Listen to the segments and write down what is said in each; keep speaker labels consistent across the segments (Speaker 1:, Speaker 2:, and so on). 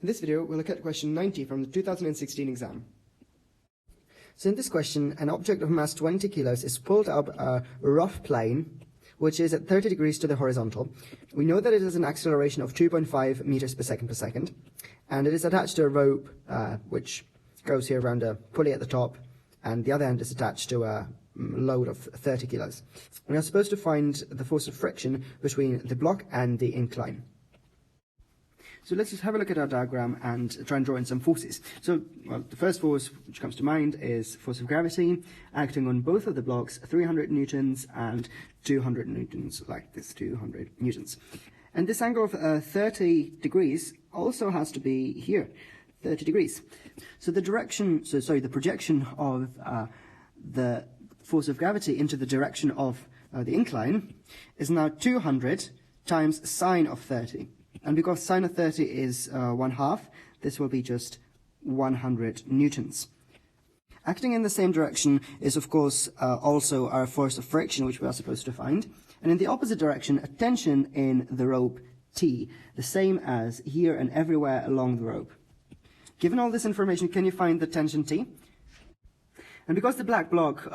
Speaker 1: In this video, we'll look at question 90 from the 2016 exam. So in this question, an object of mass 20 kilos is pulled up a rough plane, which is at 30 degrees to the horizontal. We know that it has an acceleration of 2.5 meters per second, and it is attached to a rope, which goes here around a pulley at the top, and the other end is attached to a load of 30 kilos. We are supposed to find the force of friction between the block and the incline. So let's just have a look at our diagram and try and draw in some forces. So, well, the first force which comes to mind is force of gravity, acting on both of the blocks, 300 newtons and 200 newtons, like this, 200 newtons. And this angle of 30 degrees also has to be here, 30 degrees. So the projection of the force of gravity into the direction of the incline is now 200 times sine of 30. And because sine of 30 is 1/2, this will be just 100 newtons. Acting in the same direction is, of course, also our force of friction, which we are supposed to find. And in the opposite direction, a tension in the rope T, the same as here and everywhere along the rope. Given all this information, can you find the tension T? And because the black block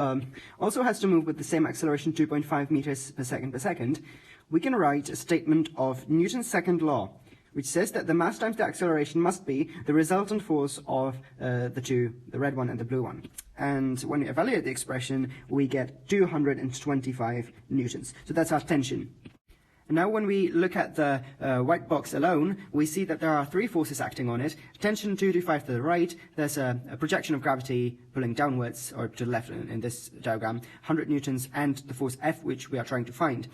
Speaker 1: also has to move with the same acceleration, 2.5 meters per second, we can write a statement of Newton's second law, which says that the mass times the acceleration must be the resultant force of the two, the red one and the blue one. And when we evaluate the expression, we get 225 newtons. So that's our tension. And now when we look at the white box alone, we see that there are three forces acting on it. Tension 225 to the right, there's a projection of gravity pulling downwards, or to the left in this diagram, 100 newtons, and the force F, which we are trying to find.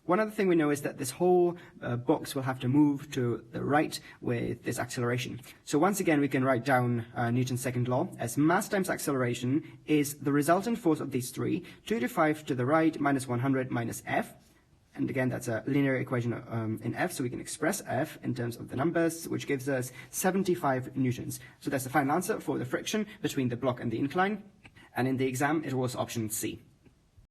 Speaker 1: One other thing we know is that this whole box will have to move to the right with this acceleration. So once again, we can write down Newton's second law as mass times acceleration is the resultant force of these three, 225 to the right minus 100 minus F. And again, that's a linear equation in F, so we can express F in terms of the numbers, which gives us 75 newtons. So that's the final answer for the friction between the block and the incline. And in the exam, it was option C.